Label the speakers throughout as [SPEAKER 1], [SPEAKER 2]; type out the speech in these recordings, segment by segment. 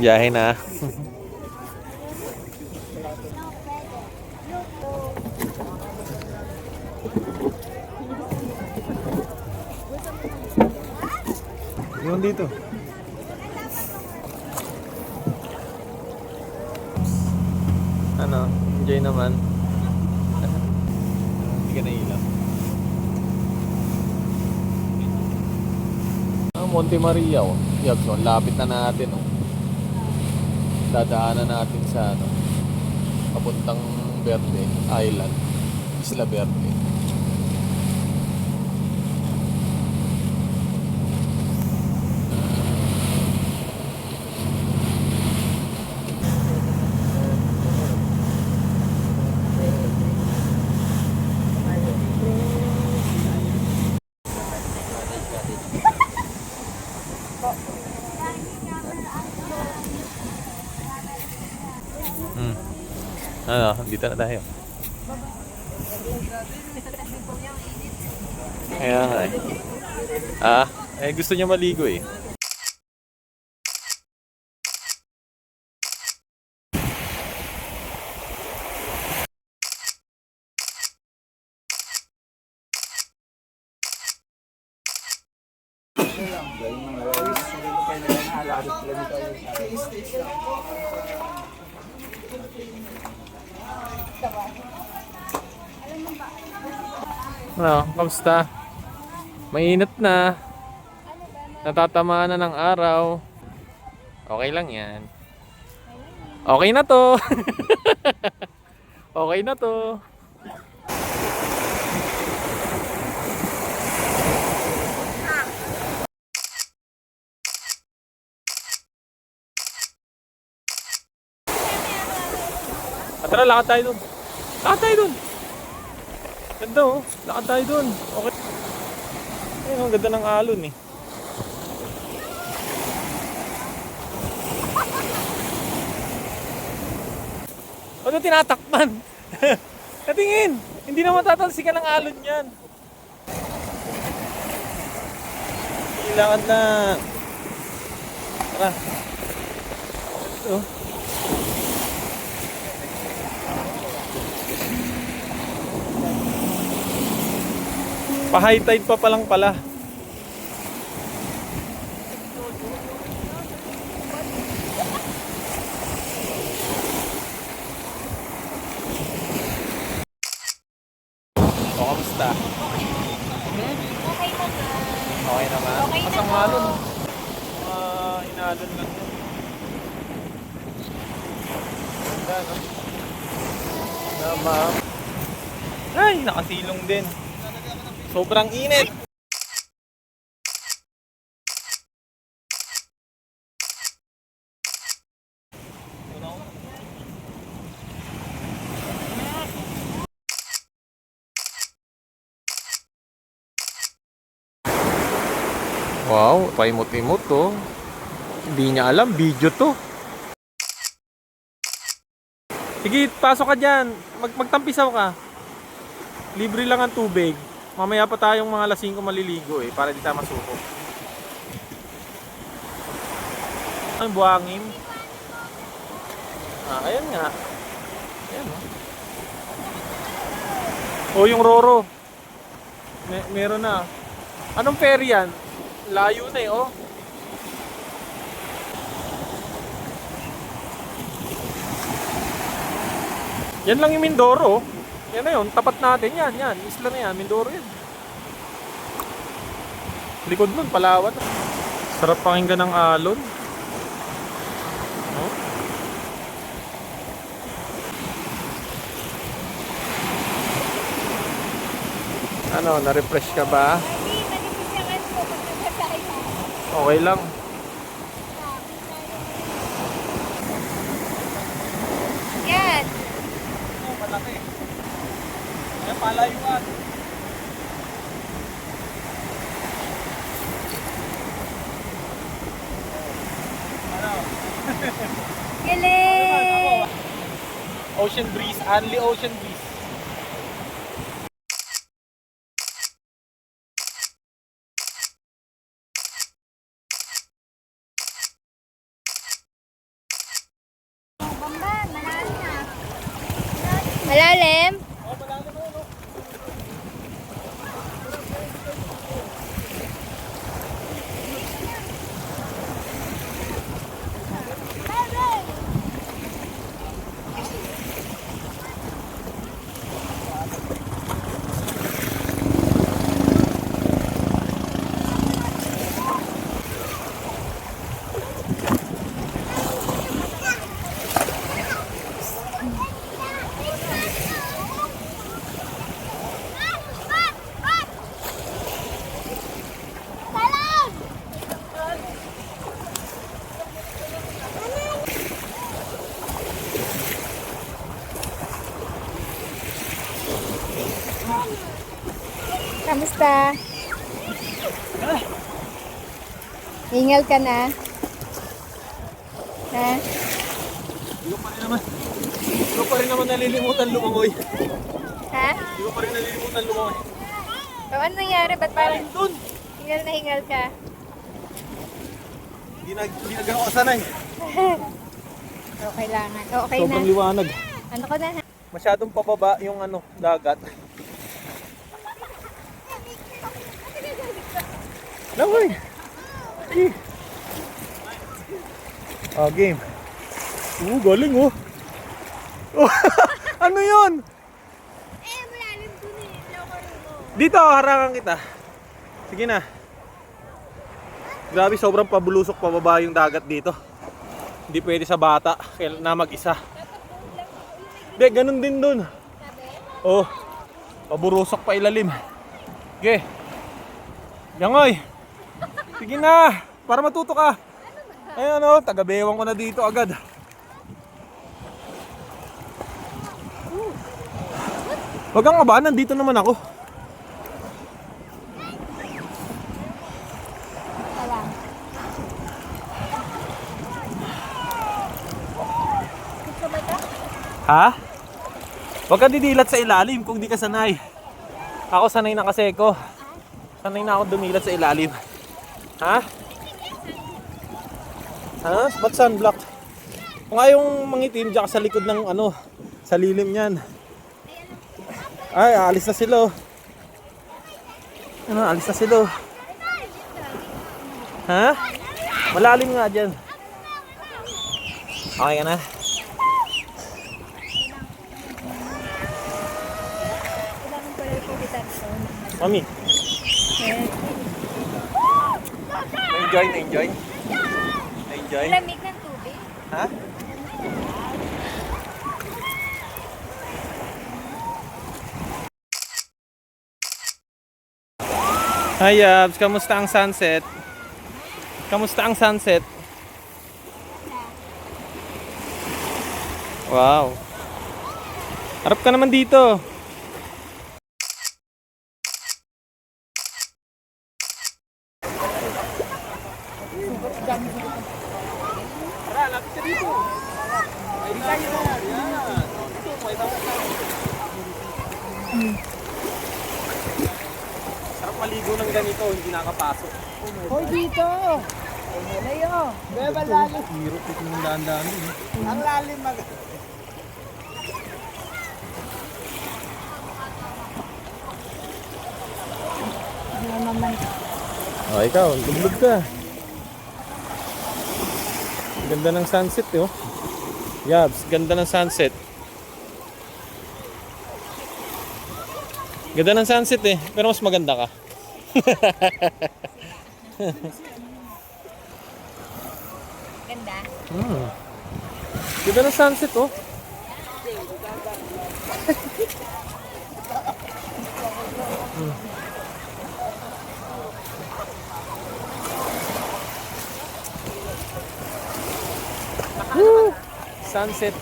[SPEAKER 1] Biyahe na. Yung dito. Ano? Enjoy naman. Hindi ka nailang. Monte Maria, oh. Yagson, lapit na natin, oh. Dadaanan natin sa ano, papuntang Verde Island, Isla Verde. Ano, dito na tayo. Kaya nga eh. Gusto niya maligo eh. Ano, kamusta? Mainit na. Natatamaan na ng araw. Okay lang yan. Okay na to. Okay na to. Tara, lakad tayo dun. Lakad tayo dun. Ganda oh. Lakad tayo dun. Okay. Ayun, ang ganda ng alon eh. Ano tinatakpan? Natingin! Hindi na matatalsikan ng alon yan. Kailangan na. Tara. Ito. Pa-high tide pa palang pala. O, kamusta? Okay naman. Asang alon? Inalon lang yun. Ganda, no? Naman. Ay, nakasilong din. Sobrang init. Wow, paimot-imot to. Hindi niya alam, video to. Sige, pasok ka dyan. Magtampisaw ka. Libre lang ang tubig. Mamaya pa tayong mga lasing ko maliligo eh, para di tayo masuko. Ang buhangin. Ayan nga. Ayan oh. Yung Roro. Meron na. Anong ferry yan? Layo na eh, oh. Yan lang yung Mindoro. Yan na yun, tapat natin yan. Isla na yan, Mindoro yan. Likod nun, Palawan. Sarap pakinggan ng alon. Oh. Ano, na-refresh ka ba? Okay lang.
[SPEAKER 2] Yan.
[SPEAKER 1] Oh, malaki. Ayan, palayuan. Ano?
[SPEAKER 2] Galing!
[SPEAKER 1] Ocean breeze, only ocean breeze.
[SPEAKER 2] Malalim?
[SPEAKER 1] Oh, malalim mo, no?
[SPEAKER 2] Kamusta? Hingal ka na? Ha?
[SPEAKER 1] Hindi ko pa rin naman nalilimutan lumangoy.
[SPEAKER 2] Ha?
[SPEAKER 1] Hindi ko pa rin nalilimutan lumangoy.
[SPEAKER 2] O, ano nangyari? Ba't parang
[SPEAKER 1] Doon!
[SPEAKER 2] hingal na hingal ka?
[SPEAKER 1] Hindi na gano'n kasanay.
[SPEAKER 2] O, kailangan. O, okay
[SPEAKER 1] Sobrang
[SPEAKER 2] na.
[SPEAKER 1] liwanag.
[SPEAKER 2] Ano ko na? Ha?
[SPEAKER 1] Masyadong pababa yung dagat. Langoy! Game. Galing oh. Ano yun?
[SPEAKER 2] Malalim dun eh. Lower mo.
[SPEAKER 1] Dito, harangan kita. Sige na. Grabe, sobrang pabulusok pababa yung dagat dito. Hindi pwede sa bata, kailangan na mag-isa. Hindi, ganun din dun. Oh, paburusok pa ilalim. Sige. Yangoy. Sige na, para matuto ka. Ayun oh, taga-bewang ko na dito agad. Wag kang kabahan, nandito naman ako.
[SPEAKER 2] Wala. Gusto ba ito?
[SPEAKER 1] Ha? Huwag ka didilat sa ilalim kung di ka sanay. Ako sanay na kasi ko. Sanay na ako dumilat sa ilalim. Ha? Ha? Ba't sunblock? Kung ayong mangitim dyan ka sa likod ng sa lilim yan. Ay, aalis na sila oh. Alis na sila oh. Ha? Malalim nga dyan. Okay ka na?
[SPEAKER 2] Kailangan pala yung pugitan ko.
[SPEAKER 1] Mami,
[SPEAKER 2] Yes.
[SPEAKER 1] na-enjoy? Na-enjoy?
[SPEAKER 2] Lamig ng tubig.
[SPEAKER 1] Ha? Hi Yabs, kamusta ang sunset? Kamusta ang sunset? Wow. Harap ka naman dito. Tara, lapit ka dito. Ay, tayo. Yan. Ito, may tawag na. Sarap maligo ng ganito, hindi nakapasok.
[SPEAKER 3] Hoy dito! Layo! Beba lalim!
[SPEAKER 1] Hirap ito ng daan-daan.
[SPEAKER 3] Ang lalim mag...
[SPEAKER 1] Oh, ikaw, lublog ka. Ganda ng sunset, oh. Yabs, ganda ng sunset. Ganda ng sunset eh, pero mas maganda ka.
[SPEAKER 2] Ganda.
[SPEAKER 1] Ganda ng sunset, oh. Woo! Sunset.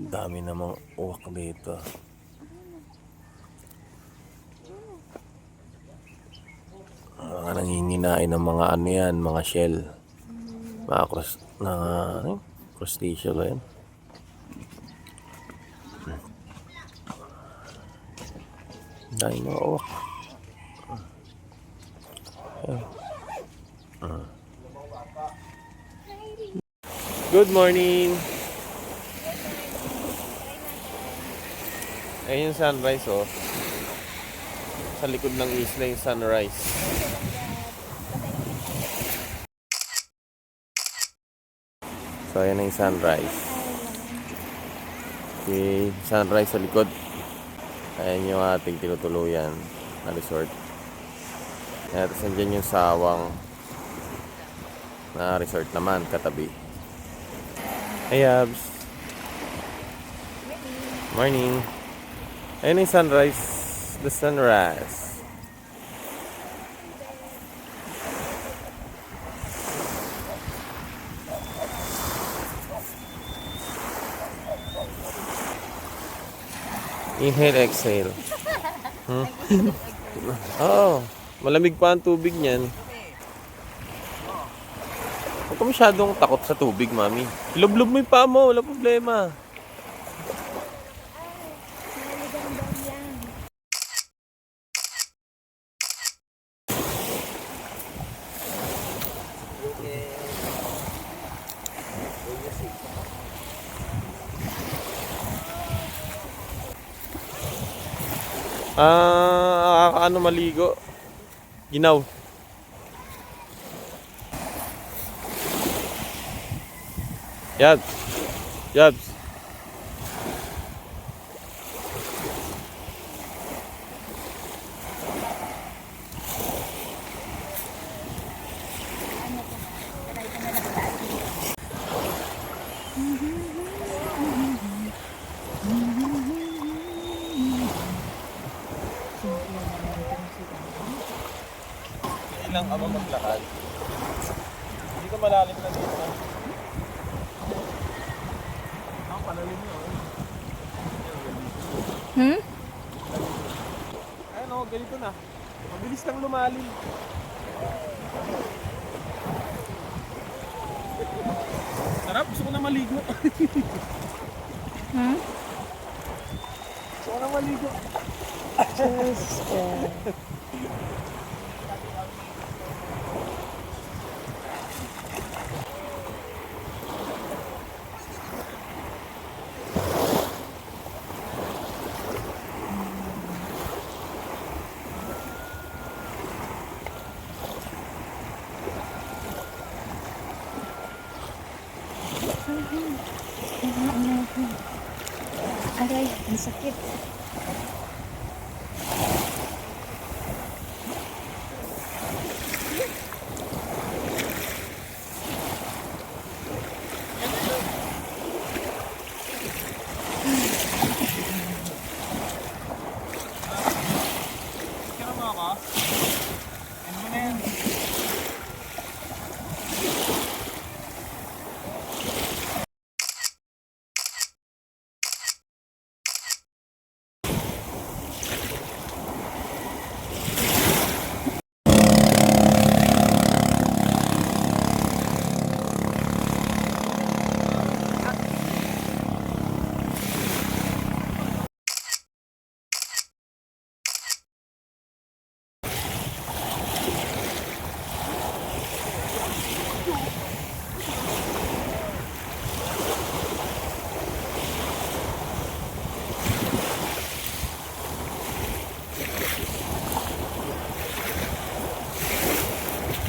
[SPEAKER 1] Dami namang uwak dito. Mga nanginginain ng mga ano yan, mga shell. Mga crustacea ba yan? Dahil mga uwak. Good morning! Ayun yung sunrise oh. Sa likod ng isla yung sunrise. So ayan na yung sunrise. Okay, sunrise sa likod. Ayan yung ating tinutuluyan na resort. At nandiyan yung sawang na resort naman katabi. Hey Abs! Morning! Ayan yung sunrise. The sunrise. Inhale, exhale. Oo. Malamig pa ang tubig niyan. Huwag ka masyadong takot sa tubig, mami. Lublob mo yung paa mo. Wala problema. Ano maligo? Ginaw. Yabs. Yabs. Ilang ako maglakad. Hindi ko malalim na dito. Ang palalim nyo. Ayun o, ganito na. Mabilis lang lumalim. Sarap, gusto ko na maligo. Gusto ko na maligo.
[SPEAKER 2] Aray, ang sakit.
[SPEAKER 1] Kaya mo ako? Ano mo na yan?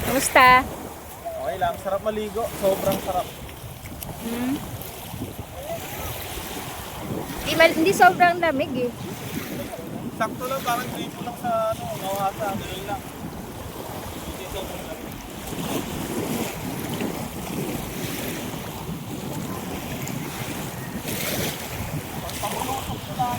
[SPEAKER 2] Kamusta?
[SPEAKER 1] Okay lang, sarap maligo. Sobrang sarap.
[SPEAKER 2] Hindi sobrang lamig eh.
[SPEAKER 1] Sakto lang, parang dito lang sa Nawasa. Ganun lang. Hindi sobrang lang. Pagpamulusok ko lang.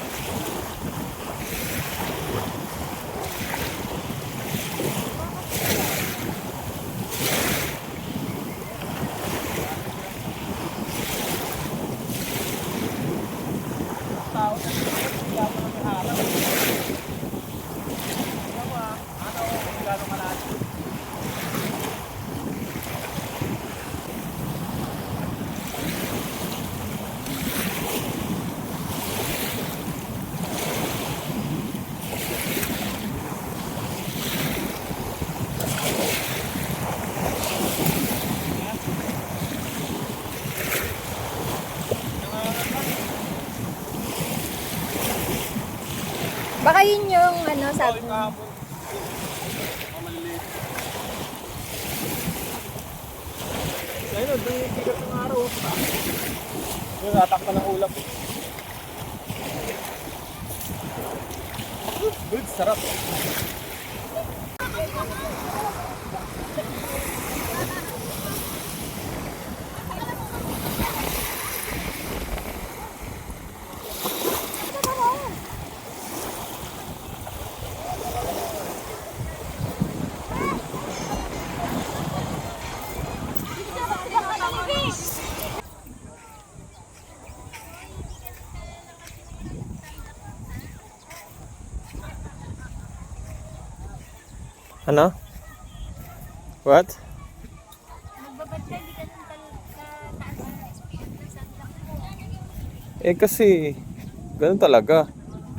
[SPEAKER 1] Tao na kaya mo nang harap. Ano, gano'ng malalim.
[SPEAKER 2] Baka yun yung ano sabi mo.
[SPEAKER 1] Ayun, doon yung bigat ng araw. Yung natak pa ng ulap. Good, sarap. Ano? What?
[SPEAKER 2] Magbabad ka, hindi ka nang taas ng SPF ng sunblock mo.
[SPEAKER 1] Eh kasi, ganun talaga.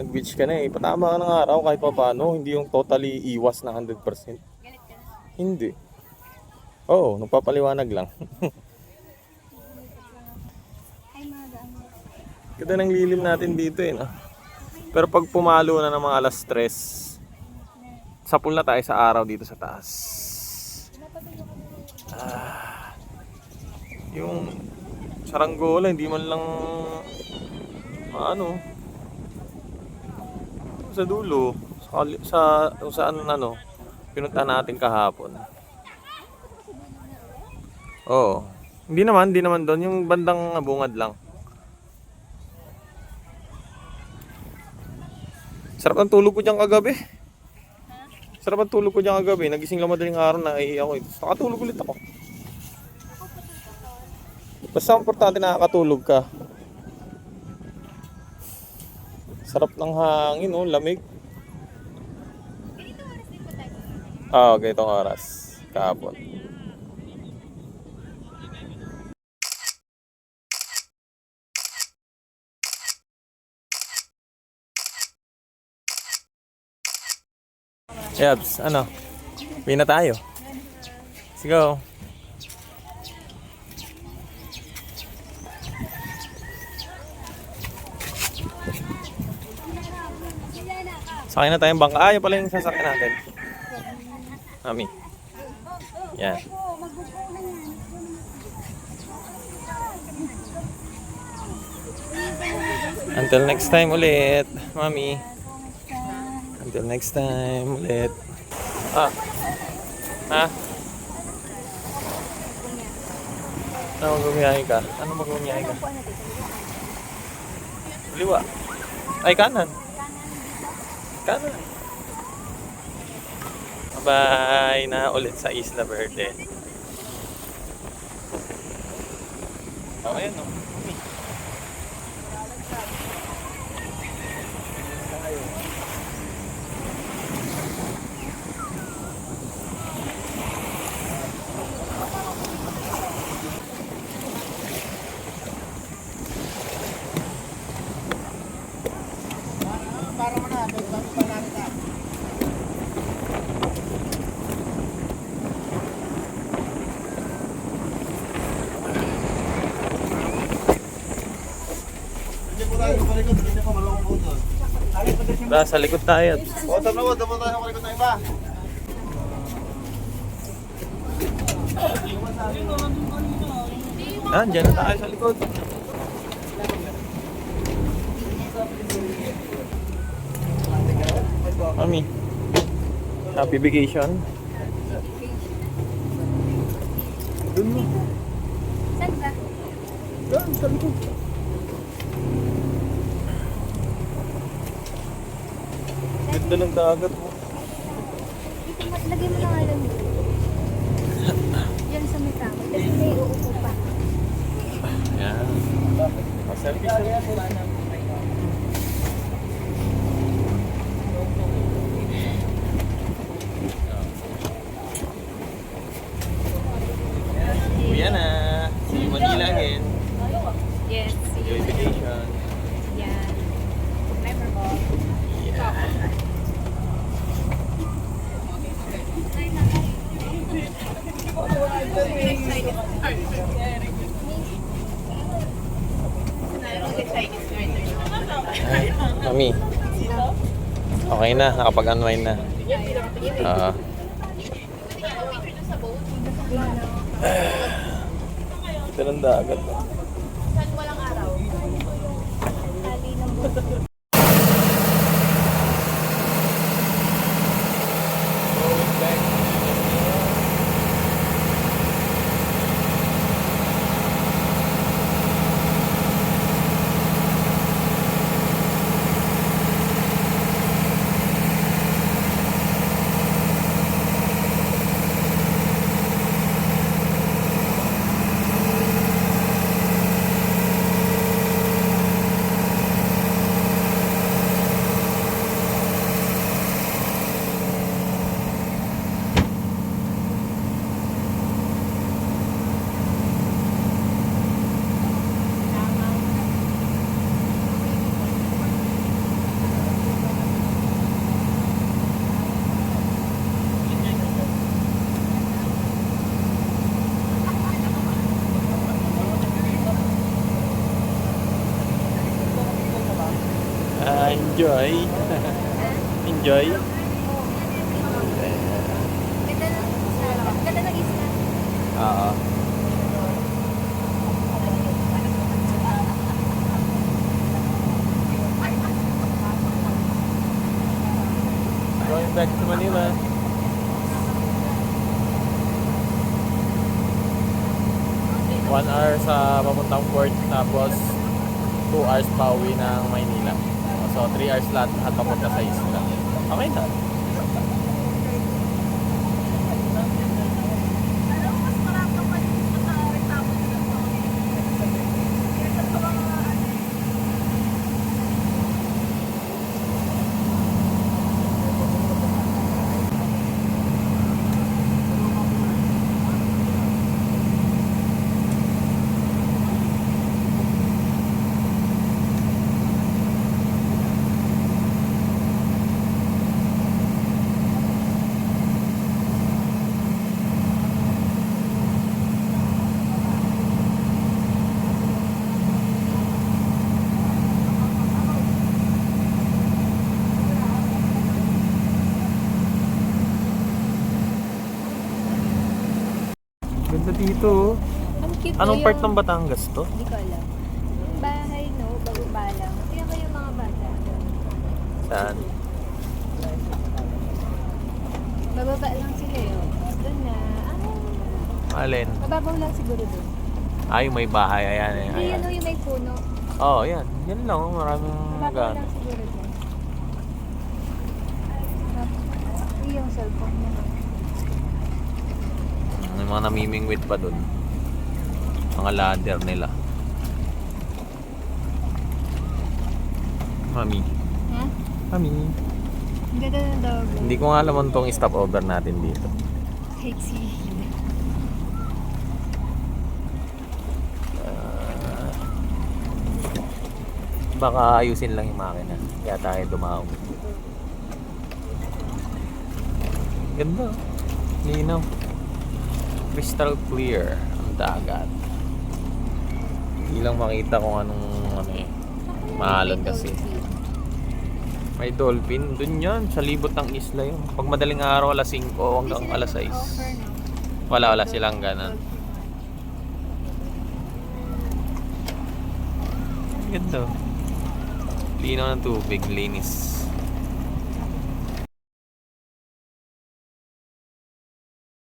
[SPEAKER 1] Nag-beach ka na eh. Patama ka ng araw kahit pa paano. Hindi yung totally iwas na 100%.
[SPEAKER 2] Galit ka na.
[SPEAKER 1] Hindi. Oo, nagpapaliwanag lang.
[SPEAKER 2] Ay, mga daan.
[SPEAKER 1] Ganda ng lilim natin dito eh. No? Pero pag pumalo na ng mga alas 3, sapul na tayo sa araw dito sa taas. Yung saranggola, hindi man lang ano sa dulo sa saan ano pinunta natin kahapon. Oo. Hindi naman doon yung bandang bungad lang. Sarap ang tulog ko diyan kagabi. Sarap ang tulog ko diyan kagabi. Nagising lang madaling araw na ako. Nakatulog ulit ako. Basta importante nakakatulog ka. Sarap ng hangin, oh, lamig.
[SPEAKER 2] Ganito oras din po tayo.
[SPEAKER 1] Ah, ganitong oras. Kahapon. Yabs, ano? Uwi na tayo. Let's go. Sakay na tayong bangka. Ah, yun pala yung sasakyan natin. Mami. Yan. Until next time ulit, Mami. Until next time ulit. Ah. Ha? Ano magbumiyahe ka? Ano magbumiyahe ka? Liwa. Ay, kanan. Kanan. Bye na ulit sa Isla Verde. Oh, ayan o.
[SPEAKER 3] Para mo na, bago pa natin na. Hindi po tayo sa likod, hindi po malawang po doon.
[SPEAKER 1] Sa likod tayo.
[SPEAKER 3] Bottom na po tayo sa likod na iba.
[SPEAKER 1] Ah, dyan na tayo sa likod. Mami, happy vacation. Doon mo.
[SPEAKER 2] Saan ba?
[SPEAKER 1] Doon, sa likod. Ganda ng dagat mo.
[SPEAKER 2] Lagay mo na nga lang dito. Yan sa may kama. Kasi may uupo pa.
[SPEAKER 1] Yan. Selfie. Uwi na. See you Manila again.
[SPEAKER 2] Yes.
[SPEAKER 1] Enjoy vacation.
[SPEAKER 2] Yan. Memorable.
[SPEAKER 1] Yeah. Ay, Mami. Okay na, nakapag-unwind na. Oo. Ito ng dagat.
[SPEAKER 2] Tali ng buhok.
[SPEAKER 1] Enjoy. Enjoy.
[SPEAKER 2] Ganda ng isla.
[SPEAKER 1] Oo. Going back to Manila. One hour sa papuntang port, tapos 2 hours pa uwi ng Maynila. So 3 hours lahat at papunta sa isla. Okay na. Ganda dito.
[SPEAKER 2] Ang cute
[SPEAKER 1] Anong
[SPEAKER 2] mo
[SPEAKER 1] part
[SPEAKER 2] yung-
[SPEAKER 1] ng Batangas to?
[SPEAKER 2] Hindi ko alam. Yung bahay, no? Bagong balang. Tingnan mo yung mga bata.
[SPEAKER 1] Saan?
[SPEAKER 2] Bababa lang sila yun. Doon na.
[SPEAKER 1] Alin?
[SPEAKER 2] Mababaw lang siguro doon.
[SPEAKER 1] Ay, may bahay. Ayan, ayan.
[SPEAKER 2] Hindi,
[SPEAKER 1] ayan.
[SPEAKER 2] ano yung may puno.
[SPEAKER 1] Oo, oh, yan. Yan lang. Oh. Maraming
[SPEAKER 2] Mababaw
[SPEAKER 1] gan.
[SPEAKER 2] lang siguro doon. Yung cellphone mo.
[SPEAKER 1] May mga namimingwit pa dun. Mga ladder nila. Mami.
[SPEAKER 2] Ha?
[SPEAKER 1] Mami.
[SPEAKER 2] Ang ganda ng dog.
[SPEAKER 1] Hindi ko nga alam tong stopover natin dito.
[SPEAKER 2] Sexy.
[SPEAKER 1] Baka ayusin lang yung makina. Kaya tayo dumaong. Ganda. Linaw. Crystal clear ang dagat. Hindi lang makita kung anong ano eh. Mahalon kasi. May dolphin. Dun yan. Sa libot ng isla yun. Pag madaling araw, alas 5 hanggang alas 6. Wala silang gana. Ganda. Linaw ng tubig. Linis.